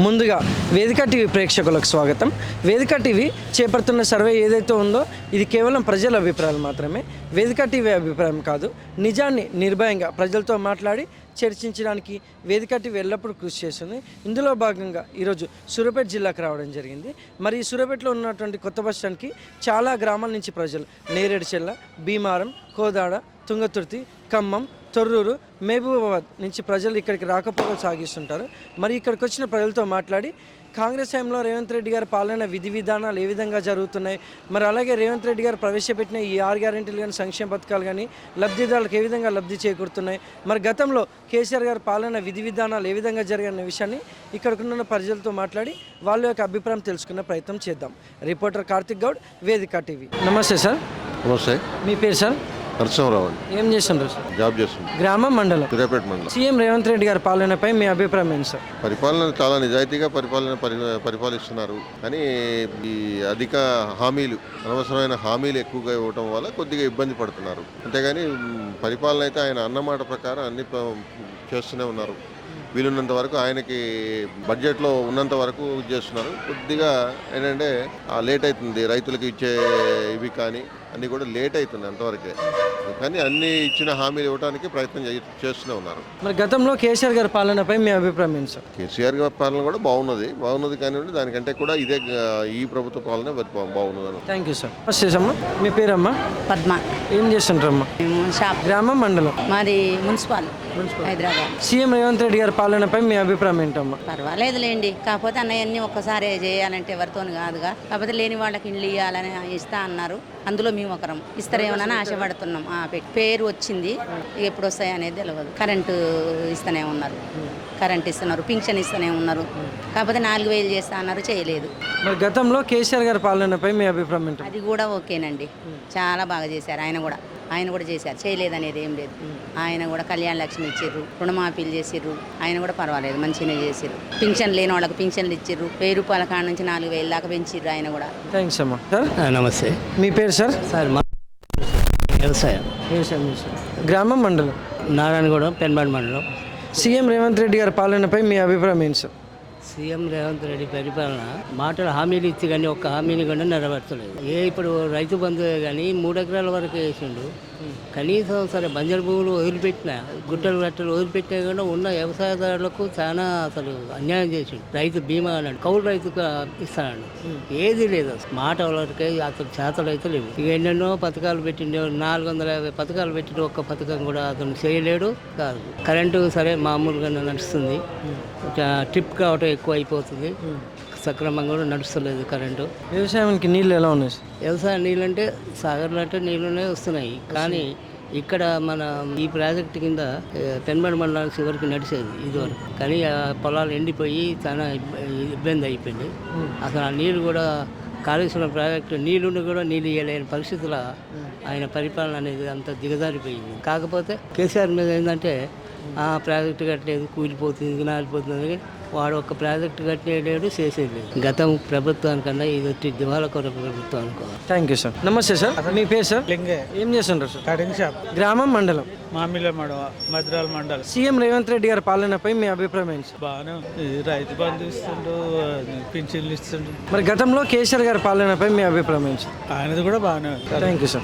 ముందుగా వేదిక టీవీ ప్రేక్షకులకు స్వాగతం. వేదిక టీవీ చేపడుతున్న సర్వే ఏదైతే ఉందో ఇది కేవలం ప్రజల అభిప్రాయాలు మాత్రమే. వేదిక టీవీ అభిప్రాయం కాదు. నిజాన్ని నిర్భయంగా ప్రజలతో మాట్లాడి చర్చించడానికి వేదిక టీవీ ఎల్లప్పుడూ కృషి చేస్తుంది. ఇందులో భాగంగా ఈరోజు సూర్యాపేట జిల్లాకు రావడం జరిగింది. మరి ఈ సూర్యాపేటలో ఉన్నటువంటి కొత్త బస్ స్టాండ్కి చాలా గ్రామాల నుంచి ప్రజలు నేరేడుచెల్ల, భీమారం, కోదాడ, తుంగతుర్తి, ఖమ్మం, తొర్రూరు, మహబూబాబాద్ నుంచి ప్రజలు ఇక్కడికి రాకపోకలు సాగిస్తుంటారు. మరి ఇక్కడికి వచ్చిన ప్రజలతో మాట్లాడి కాంగ్రెస్ టైంలో రేవంత్ రెడ్డి గారి పాలన విధి విధానాలు ఏ విధంగా జరుగుతున్నాయి, మరి అలాగే రేవంత్ రెడ్డి గారు ప్రవేశపెట్టిన ఈ 6 గ్యారెంటీలు కానీ సంక్షేమ పథకాలు కానీ లబ్ధిదారులకు ఏ విధంగా లబ్ధి చేకూరుతున్నాయి, మరి గతంలో కేసీఆర్ గారి పాలన విధి విధానాలు ఏ విధంగా జరిగిన విషయాన్ని ఇక్కడికున్న ప్రజలతో మాట్లాడి వాళ్ళ యొక్క అభిప్రాయం తెలుసుకునే ప్రయత్నం చేద్దాం. రిపోర్టర్ కార్తిక్ గౌడ్, వేదిక టీవీ. నమస్తే సార్. నమస్తే. మీ పేరు సార్? నరసింహరావు అండి. ఏం చేస్తుండ్రు సార్? జాబ్ చేస్తుంది. గ్రామం, మండలం? సూర్యాపేట మండలం. సీఎం రేవంత్ రెడ్డి గారి పాలనపై మీ అభిప్రాయం ఏంటి సార్? పరిపాలన చాలా నిజాయితీగా పరిపాలిస్తున్నారు. కానీ ఈ అధిక హామీలు, అనవసరమైన హామీలు ఎక్కువగా ఇవ్వటం వల్ల కొద్దిగా ఇబ్బంది పడుతున్నారు. అంతేగాని పరిపాలన అయితే ఆయన అన్నమాట ప్రకారం అన్ని చేస్తూనే ఉన్నారు. వీలున్నంత వరకు ఆయనకి బడ్జెట్లో ఉన్నంత వరకు చేస్తున్నారు. కొద్దిగా ఏంటంటే లేట్ అవుతుంది, రైతులకు ఇచ్చే ఇవి కానీ అన్నీ కూడా లేట్ అవుతుంది అంతవరకే. కానీ అన్ని ఇచ్చిన హామీలు ఇవ్వడానికి ప్రయత్నం చేస్తూనే ఉన్నారు. మరి గతంలో కేసీఆర్ గారి పాలనపై మీ అభిప్రాయం ఏంటి సార్? కేసీఆర్ గారి పాలన కూడా బాగున్నది కానీ దానికంటే కూడా ఇదే ఈ ప్రభుత్వ పాలన బాగున్నది. Thank you sir. వచ్చేసమ్మా, మీ పేరమ్మా? పద్మ. ఏం చేస్తుంటారమ్మా? షాప్. గ్రామం, మండలం? మాది మున్సిపల్ హైదరాబాద్. సీఎం రేవంత్ రెడ్డి గారి పాలనపై మీ అభిప్రాయం ఏంటమ్మా? పర్వాలేదులేండి, కాకపోతే అన్నయ్యన్ని ఒక్కసారి చేయాలంటే ఎవరితో కాదుగా. కాకపోతే లేని వాళ్ళకి ఇండ్లు ఇవ్వాలని ఇస్తా అన్నారు. అందులో మేము ఒకరం ఇస్తారేమోనని ఆశపడుతున్నాం. పేరు వచ్చింది, ఎప్పుడు వస్తాయి అనేది తెలియదు. కరెంటు ఇస్తూనే ఉన్నారు, కరెంట్ ఇస్తున్నారు, పింఛన్ ఇస్తూనే ఉన్నారు. కాకపోతే 4000 చేస్తా అన్నారు, చేయలేదు. మరి గతంలో కేసీఆర్ గారి పాలనపై మీ అభిప్రాయం ఏంటి? అది కూడా ఓకేనండి, చాలా బాగా చేశారు. ఆయన కూడా చేశారు, చేయలేదనేది ఏం లేదు. ఆయన కూడా కళ్యాణ లక్ష్మి ఇచ్చిర్రు, రుణమాఫీలు చేసిర్రు. ఆయన కూడా పర్వాలేదు, మంచిగానే చేసిర్రు. పింఛన్ లేని వాళ్ళకి పింఛన్లు ఇచ్చిర్రు. 1000 రూపాయల కాడ నుంచి 4000 దాకా పెంచిర్రు ఆయన కూడా. థ్యాంక్స్ అమ్మా. సార్ నమస్తే. మీ పేరు సార్? సార్ మా వ్యవసాయం. గ్రామం, మండలం? నారాయణగూడెం, పెన్బాడ్ మండలం. సీఎం రేవంత్ రెడ్డి గారి పాలనపై మీ అభిప్రాయం ఏంటి సార్? సీఎం రేవంత్ రెడ్డి పరిపాలన మాటలు హామీలు ఇచ్చి కానీ ఒక్క హామీని కూడా నెరవేర్చలేదు. ఇప్పుడు రైతు బంధు కానీ 3 ఎకరాల వరకు వేసిండు. కనీసం సరే బంజరు భూములు వదిలిపెట్టిన, గుట్టలు గట్టలు వదిలిపెట్టినా కూడా ఉన్న వ్యవసాయదారులకు చాలా అసలు అన్యాయం చేసిండు. రైతు బీమా అన్నాడు, కౌలు రైతుకు ఇస్తాడు, ఏది లేదు. మాట వరకే అతను చేతలు అయితే లేవు. ఇక ఎన్నెన్నో పథకాలు పెట్టిండే, 450 పథకాలు పెట్టిన ఒక్క పథకం కూడా అతను చేయలేడు. కాదు, కరెంటు సరే మామూలుగా నడుస్తుంది, ట్రిప్ కావటం ఎక్కువ అయిపోతుంది, సక్రమంగా కూడా నడుస్తలేదు కరెంటు. వ్యవసాయానికి నీళ్ళు ఎలా ఉన్నాయి? వ్యవసాయ నీళ్ళు అంటే సాగర్లు అంటే నీళ్ళనే వస్తున్నాయి. కానీ ఇక్కడ మన ఈ ప్రాజెక్టు కింద పెన్బడి మండలానికి చివరికి నడిచేది ఇదివరకు. కానీ ఆ పొలాలు ఎండిపోయి చాలా ఇబ్బంది అయిపోయింది. అసలు ఆ నీళ్ళు కూడా కాళేశ్వరం ప్రాజెక్టు నీళ్ళుండి కూడా నీళ్ళు ఇవ్వలేని పరిస్థితుల్లో ఆయన పరిపాలన అనేది అంత దిగజారిపోయింది. కాకపోతే కేసీఆర్ మీద ఏంటంటే ఆ ప్రాజెక్టు కట్టలేదు, కూలిపోతుంది, నాలిపోతుంది. వాడు ఒక ప్రాజెక్టు కట్టేయలేడు, చేసేది. గతం ప్రభుత్వానికన్నా ఇది వచ్చి దివాళకోర ప్రభుత్వం అనుకోవాలి. Thank you sir. నమస్తే సార్. మీ పేరు సార్? లింగే. ఏం చేస్తుంటారు సార్? Cutting shop. గ్రామం, మండలం? మామిళ్ళ మడవ, మద్రాల మండలం. సీఎం రేవంత్ రెడ్డి గారి పాలనపై మీ అభిప్రాయం ఏంటి సార్? బాగానే ఉంది, రైతు బంధు ఇస్తుండ్రు, పింఛన్లు ఇస్తుండ్రు. మరి గతంలో కేసీఆర్ గారి పాలనపై మీ అభిప్రాయం ఏంటి సార్? ఆయనది కూడా బాగానే ఉంది. Thank you sir.